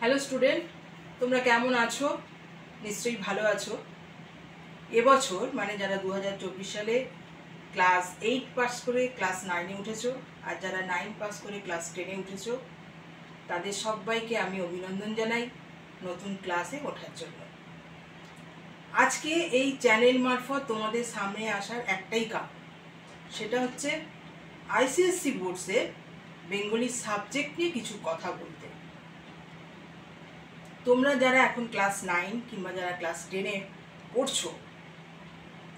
Hello student, তোমরা কেমন আছো? নিশ্চয়ই ভালো আছো। এবছর মানে যারা 2024 সালে ক্লাস 8 পাস করে ক্লাস 9-এ উঠেছো আর যারা 9 পাস করে ক্লাস 10-এ উঠেছো, তাদের সবাইকে আমি অভিনন্দন জানাই নতুন ক্লাসে ওঠার জন্য। আজকে এই চ্যানেল মারফত তোমাদের সামনে আসার একটাই কারণ, সেটা হচ্ছে আইসিএসসি বোর্ডসে বেঙ্গলি সাবজেক্ট নিয়ে কিছু কথা বলতে। তোমরা যারা এখন ক্লাস 9 কিংবা যারা ক্লাস 10-এ পড়ছো,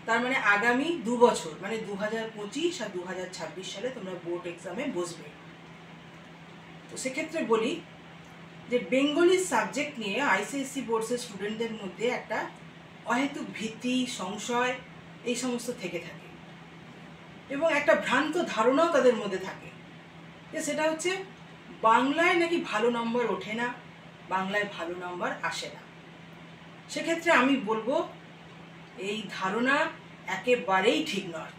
তার মানে আগামী 2 বছর মানে 2025 আর 2026 সালে তোমরা বোর্ড এক্সামে বসবে। তো সেক্ষেত্রে বলি যে বেঙ্গলি সাবজেক্ট নিয়ে আইসিএসসি বোর্ডসের স্টুডেন্টদের মধ্যে একটা অহেতুক ভীতি, সংশয় এই সমস্ত থেকে থাকে এবং একটা ভ্রান্ত ধারণাও তাদের মধ্যে থাকে যে সেটা হচ্ছে বাংলায় নাকি ভালো নম্বর ওঠে না, বাংলায় ভালো নম্বর আসে না। সেক্ষেত্রে আমি বলবো এই ধারণা একেবারেই ঠিক নয়।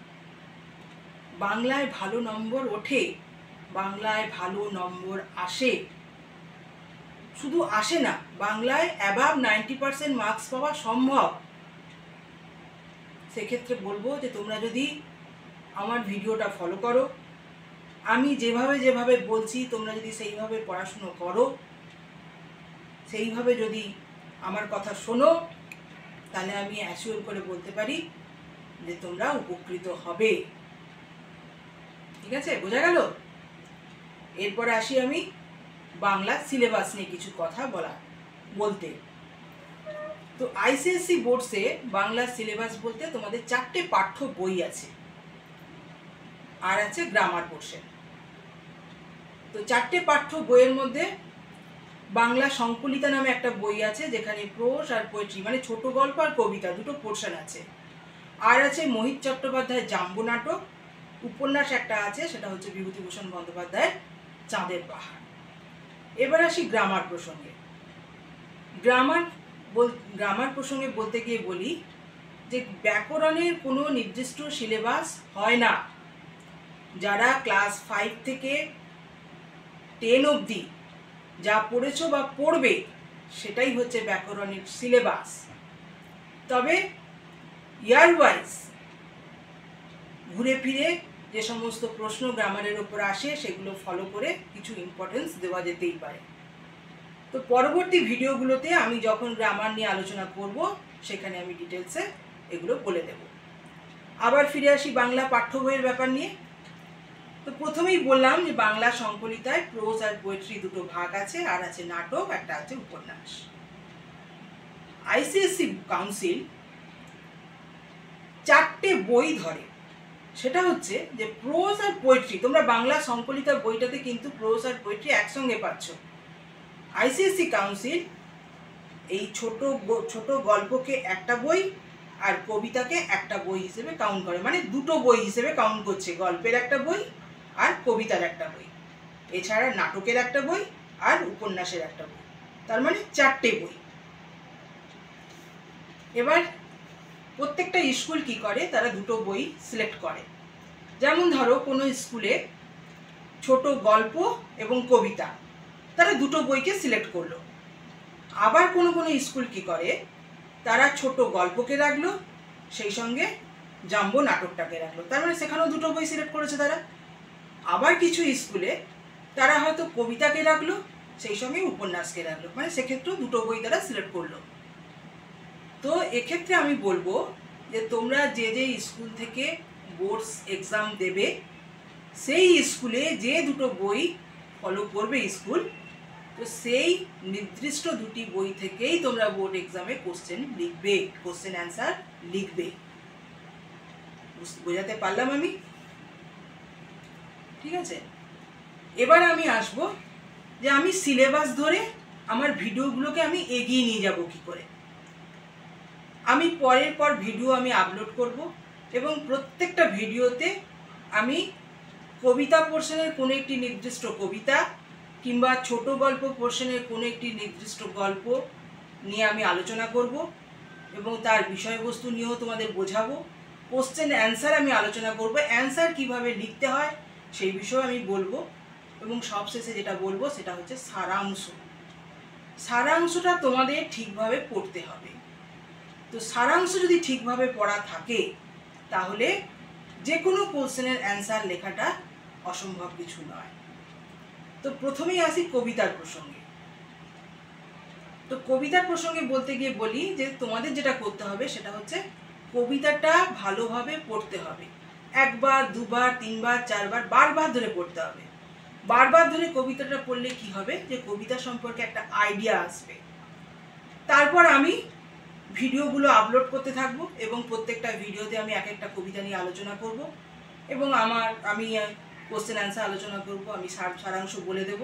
বাংলায় ভালো নম্বর ওঠে, বাংলায় ভালো নম্বর আসে, শুধু আসে না, বাংলায় অ্যাবাভ 90% মার্কস পাওয়া সম্ভব। সেক্ষেত্রে বলবো যে তোমরা যদি আমার ভিডিওটা ফলো করো, আমি যেভাবে বলছি তোমরা যদি সেইভাবে পড়াশুনো করো, সেইভাবে যদি আমার কথা শোনো, তাহলে আমি অ্যাসিওর করে বলতে পারি যে তোমরা উপকৃত হবে। ঠিক আছে, বোঝা গেল? এরপরে আসি আমি বাংলা সিলেবাস নিয়ে কিছু কথা বলতে। তো আইসিএসসি বোর্ডসে বাংলা সিলেবাস বলতে তোমাদের 4টে পাঠ্য বই আছে আর আছে গ্রামার পোর্শন। তো 4টে পাঠ্য বইয়ের মধ্যে বাংলা সংকলিতা নামে একটা বই আছে, যেখানে প্রোজ আর পোয়েট্রি মানে ছোট গল্প আর কবিতা দুটো পোর্শন আছে। আর আছে মোহিত চট্টোপাধ্যায়ের জাম্বু নাটক, উপন্যাস একটা আছে, সেটা হচ্ছে বিভূতিভূষণ বন্দ্যোপাধ্যায়ের চাঁদের পাহাড়। এবার আসি গ্রামার প্রসঙ্গে। গ্রামার প্রসঙ্গে বলতে গিয়ে বলি যে ব্যাকরণের কোনো নির্দিষ্ট সিলেবাস হয় না। যারা ক্লাস 5 থেকে 10 অবধি যা পড়েছো বা পড়বে সেটাই হচ্ছে ব্যাকরণের সিলেবাস। তবে ইয়ার ওয়াইজ ঘুরে ফিরে যে সমস্ত প্রশ্ন গ্রামারের ওপর আসে সেগুলো ফলো করে কিছু ইম্পর্টেন্স দেওয়া যেতেই পারে। তো পরবর্তী ভিডিওগুলোতে আমি যখন গ্রামার নিয়ে আলোচনা করব সেখানে আমি ডিটেলসে এগুলো বলে দেব। আবার ফিরে আসি বাংলা পাঠ্য বইয়ের ব্যাপার নিয়ে। তো প্রথমেই বললাম যে বাংলা সংকলিতায় প্রোজ আর পোয়েট্রি দুটো ভাগ আছে, আর আছে নাটক, একটা আছে উপন্যাস। আইসিএসসি কাউন্সিল 4টে বই ধরে, সেটা হচ্ছে যে প্রোজ আর পোয়েট্রি। তোমরা বাংলা সংকলিতা বইটাতে কিন্তু প্রোজ আর পোয়েট্রি একসঙ্গে পাচ্ছ। আইসিএসসি কাউন্সিল এই ছোট গল্পকে একটা বই আর কবিতাকে একটা বই হিসেবে কাউন্ট করে, মানে দুটো বই হিসেবে কাউন্ট করছে, গল্পের একটা বই আর কবিতার একটা বই, এছাড়া নাটকের একটা বই আর উপন্যাসের একটা বই, তার মানে 4টে বই। এবার প্রত্যেকটা স্কুল কি করে, তারা দুটো বই সিলেক্ট করে। যেমন ধরো কোনো স্কুলে ছোট গল্প এবং কবিতা, তারা দুটো বইকে সিলেক্ট করলো। আবার কোনো স্কুল কি করে, তারা ছোট গল্পকে রাখলো, সেই সঙ্গে জাম্বো নাটকটাকে রাখলো, তার মানে সেখানেও দুটো বই সিলেক্ট করেছে তারা। আবার কিছু স্কুলে তারা হয়তো কবিতাকে রাখলো, সেই সঙ্গে উপন্যাসকে রাখলো, মানে সেক্ষেত্রেও দুটো বই তারা সিলেক্ট করলো। তো এক্ষেত্রে আমি বলবো যে তোমরা যে স্কুল থেকে বোর্ডস এক্সাম দেবে সেই স্কুলে যে দুটো বই ফলো করবে স্কুল, তো সেই নির্দিষ্ট দুটি বই থেকেই তোমরা বোর্ড এক্সামে কোশ্চেন লিখবে, কোশ্চেন অ্যান্সার লিখবে। বোঝাতে পারলাম আমি? ঠিক আছে, এবার আমি আসবো যে আমি সিলেবাস ধরে আমার ভিডিওগুলোকে আমি এগিয়ে নিয়ে যাব কি করে। আমি পরের পর ভিডিও আমি আপলোড করব এবং প্রত্যেকটা ভিডিওতে আমি কবিতা পোর্শনের কোনো একটি নির্দিষ্ট কবিতা কিংবা ছোট গল্প পোর্শনের কোনো একটি নির্দিষ্ট গল্প নিয়ে আমি আলোচনা করব এবং তার বিষয়বস্তু নিয়েও তোমাদের বোঝাবো। কোশ্চেন অ্যান্সার আমি আলোচনা করব, অ্যান্সার কিভাবে লিখতে হয় সেই বিষয়ে আমি বলবো, এবং সবশেষে যেটা বলবো সেটা হচ্ছে সারাংশ। সারাংশটা তোমাদের ঠিকভাবে পড়তে হবে। তো সারাংশ যদি ঠিকভাবে পড়া থাকে তাহলে যে কোনো কোশ্চেনের অ্যান্সার লেখাটা অসম্ভব কিছু নয়। তো প্রথমেই আসি কবিতার প্রসঙ্গে। তো কবিতার প্রসঙ্গে বলতে গিয়ে বলি যে তোমাদের যেটা করতে হবে সেটা হচ্ছে কবিতাটা ভালোভাবে পড়তে হবে। একবার, দুবার, তিনবার, চারবার, বারবার ধরে পড়তে হবে। বারবার ধরে কবিতাটা পড়লে কি হবে, যে কবিতা সম্পর্কে একটা আইডিয়া আসবে। তারপর আমি ভিডিওগুলো আপলোড করতে থাকবো এবং প্রত্যেকটা ভিডিওতে আমি এক একটা কবিতা নিয়ে আলোচনা করব এবং আমি কোশ্চেন অ্যান্সার আলোচনা করব, আমি সারাংশ বলে দেব।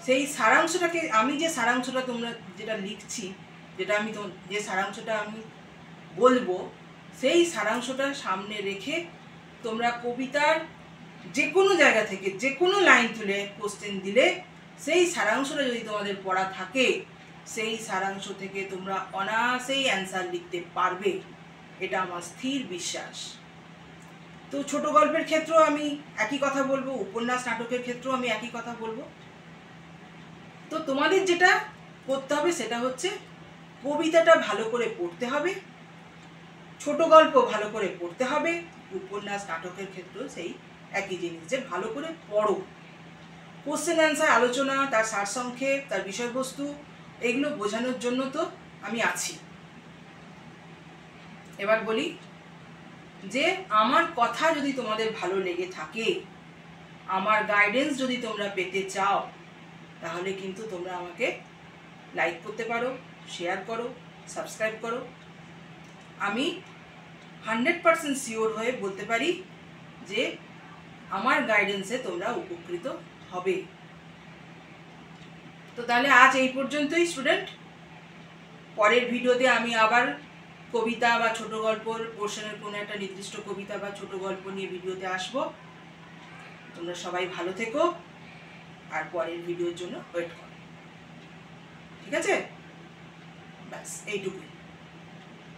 সেই সারাংশটাকে আমি যে সারাংশটা তোমরা যেটা লিখছি, যে সারাংশটা আমি বলবো, সেই সারাংশটা সামনে রেখে তোমরা কবিতার যে কোনো জায়গা থেকে যে কোনো লাইন তুলে কোশ্চেন দিলে সেই সারাংশটা যদি তোমাদের পড়া থাকে সেই সারাংশ থেকে তোমরা অনায়াসেই অ্যান্সার লিখতে পারবে, এটা আমার স্থির বিশ্বাস। তো ছোট গল্পের ক্ষেত্রেও আমি একই কথা বলবো, উপন্যাস নাটকের ক্ষেত্রেও আমি একই কথা বলবো। তো তোমাদের যেটা করতে হবে সেটা হচ্ছে কবিতাটা ভালো করে পড়তে হবে, ছোট গল্প ভালো করে পড়তে হবে, উপন্যাস নাটকের ক্ষেত্রেও সেই একই জিনিস, যে ভালো করে পড়ো। কোশ্চেন অ্যান্সার আলোচনা, তার সারসংক্ষেপ, তার বিষয়বস্তু, এগুলো বোঝানোর জন্য তো আমি আছি। এবার বলি যে আমার কথা যদি তোমাদের ভালো লেগে থাকে, আমার গাইডেন্স যদি তোমরা পেতে চাও, তাহলে কিন্তু তোমরা আমাকে লাইক করতে পারো, শেয়ার করো, সাবস্ক্রাইব করো। আমি 100% শিওর হয়ে বলতে পারি যে আমার গাইডেন্সে তোমরা উপকৃত হবে। তো তাহলে আজ এই পর্যন্তই স্টুডেন্ট। পরের ভিডিওতে আমি আবার কবিতা বা ছোট গল্পর পোর্শনের কোনো একটা নির্দিষ্ট কবিতা বা ছোট গল্প নিয়ে ভিডিওতে আসব। তোমরা সবাই ভালো থেকো আর পরের ভিডিওর জন্য ওয়েট করো। ঠিক আছে? ব্যাস এইটুকুই।